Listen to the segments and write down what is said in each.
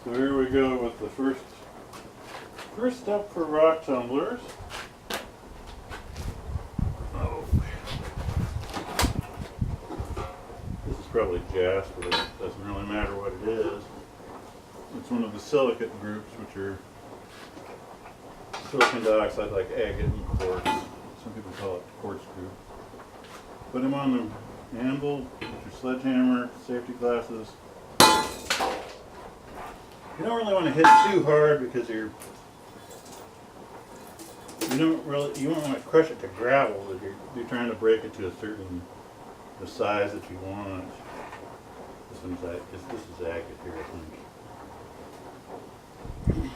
So here we go with the first step for rock tumblers. Oh. This is probably jasper, but it doesn't really matter what it is. It's one of the silicate groups, which are silicon dioxide like agate and quartz. Some people call it quartz group. Put them on the anvil with your sledgehammer, safety glasses. You don't really want to hit too hard because you don't want to crush it to gravel, but you're trying to break it to the size that you want. This is agate here, I think.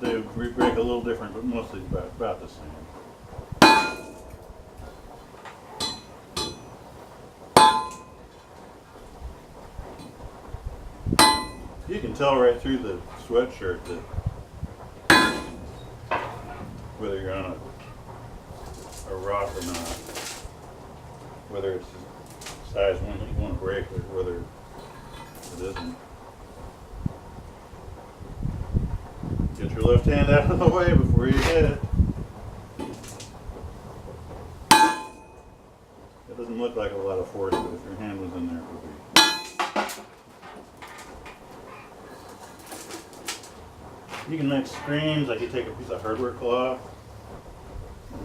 They break a little different, but mostly about the same. You can tell right through the sweatshirt that whether you're on a rock or not, whether it's the size one that you want to break or whether it isn't. Get your left hand out of the way before you hit it. It doesn't look like a lot of force, but if your hand was in there, it would be. You can make screens, like you take a piece of hardware cloth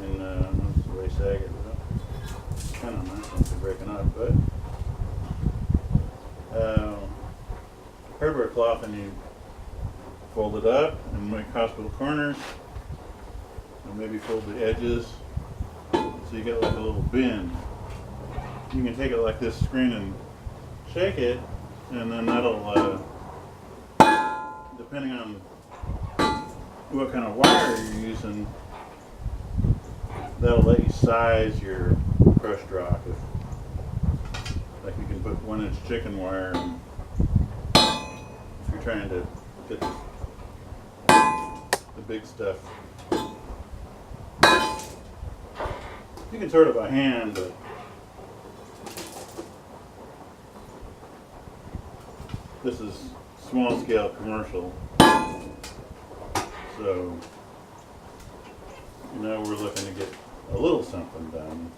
and that's the way sag it. It's kind of nice once you're breaking up, but hardware cloth, and you fold it up and make hospital corners and maybe fold the edges so you get like a little bend. You can take it like this screen and shake it, and then that'll depending on what kind of wire you're using, that'll let you size your crushed rock. Like you can put 1-inch chicken wire, and if you're trying to get the big stuff, you can sort of by hand, but this is small scale commercial. So, we're looking to get a little something done.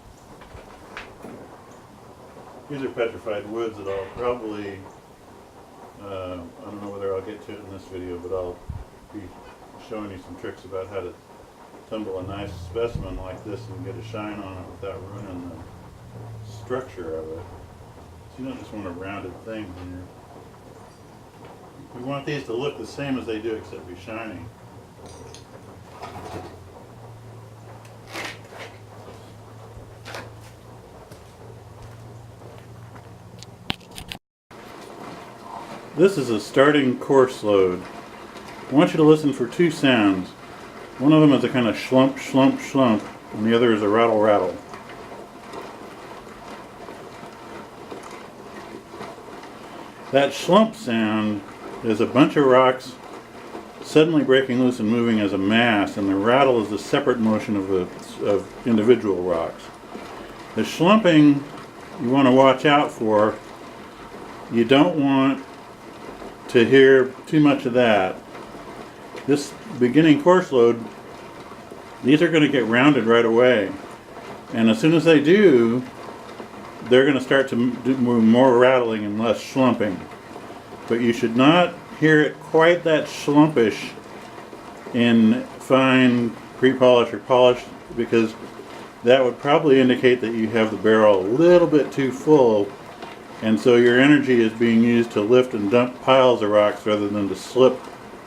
These are petrified woods that I'll probably, I don't know whether I'll get to it in this video, but I'll be showing you some tricks about how to tumble a nice specimen like this and get a shine on it without ruining the structure of it. So you don't just want a rounded thing here. We want these to look the same as they do, except be shiny. This is a starting course load. I want you to listen for two sounds. One of them is a kind of slump, slump, slump, and the other is a rattle, rattle. That slump sound is a bunch of rocks suddenly breaking loose and moving as a mass, and the rattle is the separate motion of individual rocks. The slumping you want to watch out for. You don't want to hear too much of that. This beginning course load, these are going to get rounded right away, and as soon as they do, they're going to start to move more rattling and less slumping. But you should not hear it quite that slumpish in fine pre-polish or polish, because that would probably indicate that you have the barrel a little bit too full, and so your energy is being used to lift and dump piles of rocks rather than to slip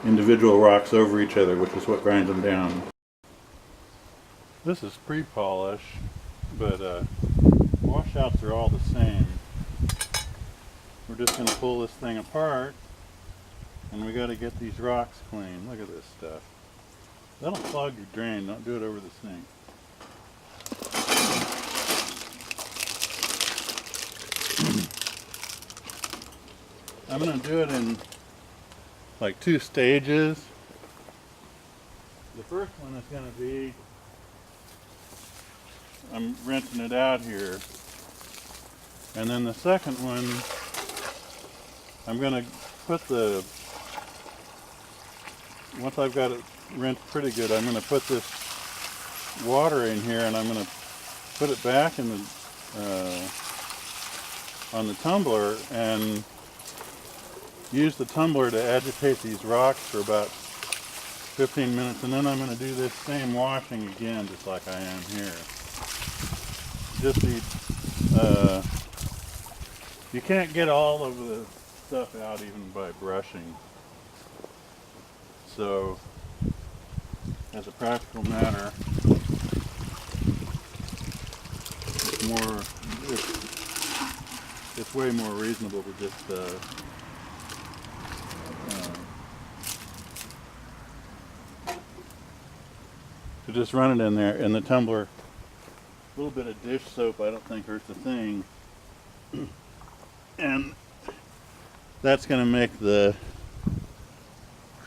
individual rocks over each other, which is what grinds them down. This is pre-polish, but washouts are all the same. We're just going to pull this thing apart, and we got to get these rocks clean. Look at this stuff. That'll clog your drain. Don't do it over the sink. I'm going to do it in like 2 stages. The first one is going to be, I'm rinsing it out here, and then the second one I'm going to once I've got it rinsed pretty good, I'm going to put this water in here, and I'm going to put it back in the on the tumbler and use the tumbler to agitate these rocks for about 15 minutes, and then I'm going to do this same washing again, just like I am here. Just you can't get all of the stuff out even by brushing. So, as a practical matter, it's way more reasonable to just run it in there in the tumbler. A little bit of dish soap I don't think hurts a thing, and that's going to make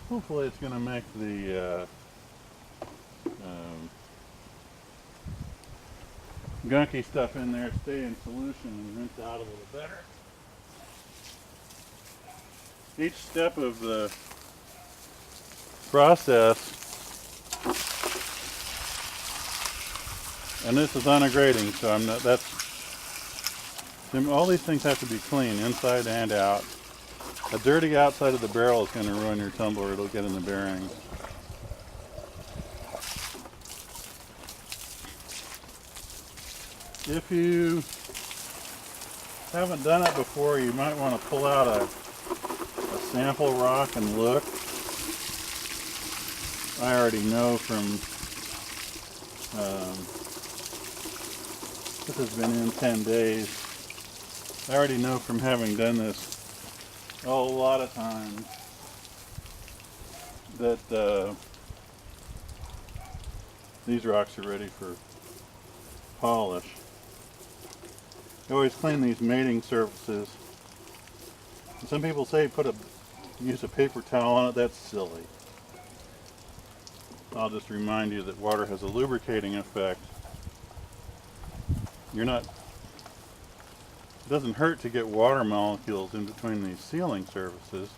hopefully it's going to make the gunky stuff in there stay in solution and rinse out a little better. Each step of the process, and this is on a grating, so all these things have to be clean, inside and out. A dirty outside of the barrel is going to ruin your tumbler. It'll get in the bearings. If you haven't done it before, you might want to pull out a sample rock and look. I already know from this has been in 10 days. I already know from having done this a lot of times that these rocks are ready for polish. You always clean these mating surfaces. And some people say use a paper towel on it. That's silly. I'll just remind you that water has a lubricating effect. It doesn't hurt to get water molecules in between these sealing surfaces.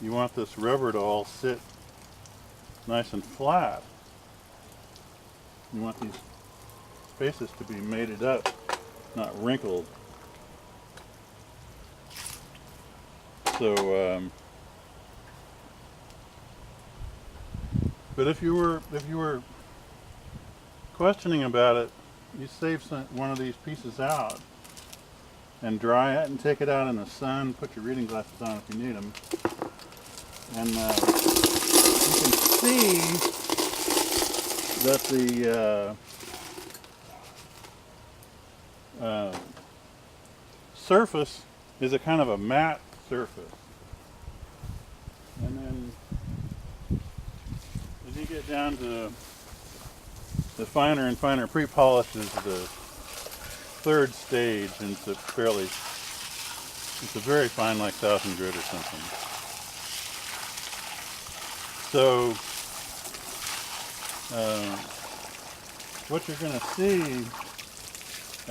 You want this rubber to all sit nice and flat. You want these spaces to be mated up, not wrinkled. So, but if you were questioning about it, you save one of these pieces out and dry it and take it out in the sun. Put your reading glasses on if you need them, and you can see that the surface is a kind of a matte surface. And then as you get down to the finer and finer pre-polish is the third stage, and it's a very fine, like 1000 grit or something. So what you're going to see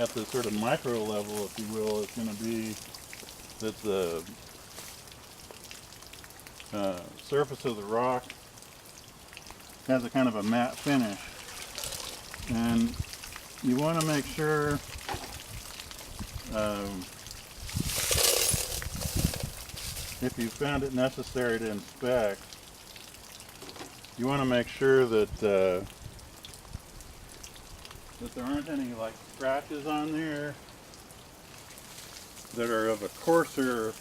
at the sort of micro level, if you will, is going to be that the surface of the rock has a kind of a matte finish, and you want to make sure if you found it necessary to inspect, you want to make sure that that there aren't any like scratches on there that are of a coarser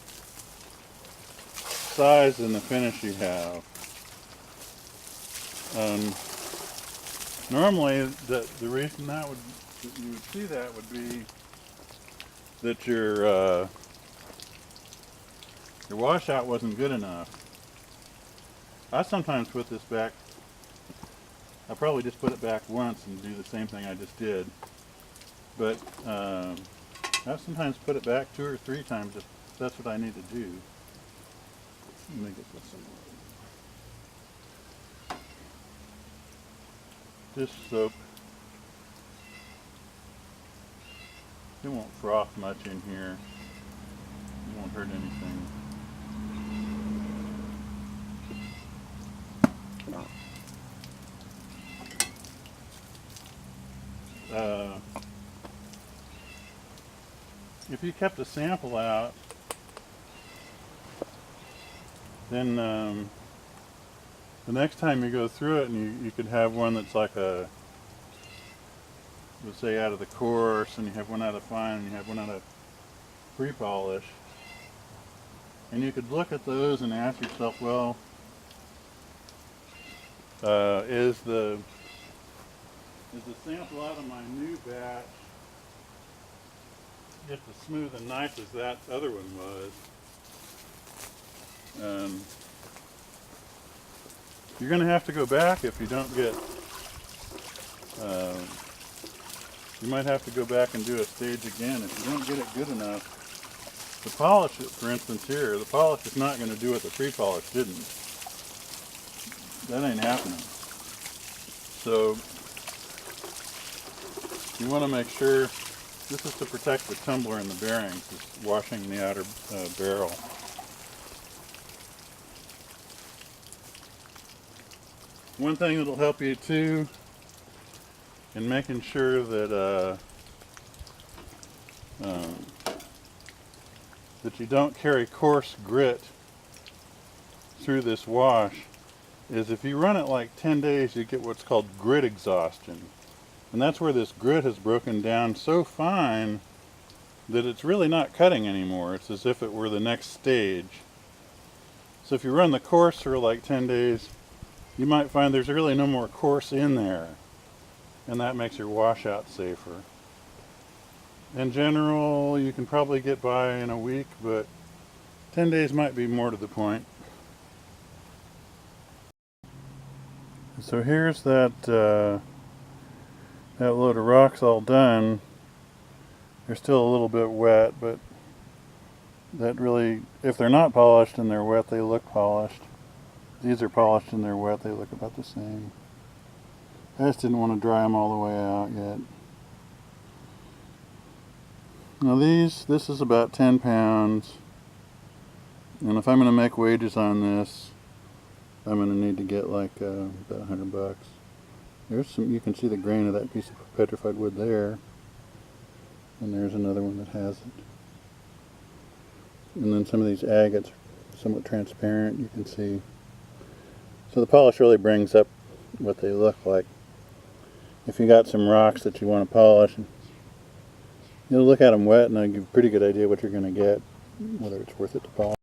size than the finish you have. Normally, the reason that you would see that would be that your washout wasn't good enough. I sometimes put this back. I probably just put it back once and do the same thing I just did. But I sometimes put it back 2 or 3 times if that's what I need to do. Let me get this some. Dish soap. It won't froth much in here. It won't hurt anything. if you kept a sample out, then the next time you go through it, and you could have one that's like a, let's say, out of the coarse, and you have one out of fine, and you have one out of pre-polish, and you could look at those and ask yourself, well, is the sample out of my new batch just as smooth and nice as that other one was? You're going to have to go back if you don't get, you might have to go back and do a stage again if you don't get it good enough. To polish it, for instance here, the polish is not going to do what the pre-polish didn't. That ain't happening. So you want to make sure, this is to protect the tumbler and the bearings, it's washing the outer barrel. One thing that'll help you too in making sure that that you don't carry coarse grit through this wash is if you run it like 10 days, you get what's called grit exhaustion. And that's where this grit has broken down so fine that it's really not cutting anymore. It's as if it were the next stage. So if you run the coarse for like 10 days, you might find there's really no more coarse in there. And that makes your washout safer. In general, you can probably get by in a week, but 10 days might be more to the point. So here's that that load of rocks all done. They're still a little bit wet, but that really, if they're not polished and they're wet, they look polished. These are polished and they're wet, they look about the same. I just didn't want to dry them all the way out yet. Now this is about 10 pounds, and if I'm going to make wages on this, I'm going to need to get like about $100. There's some, you can see the grain of that piece of petrified wood there, and there's another one that has it. And then some of these agates are somewhat transparent, you can see. So the polish really brings up what they look like. If you got some rocks that you want to polish, you'll look at them wet and they'll give you a pretty good idea what you're going to get, whether it's worth it to polish.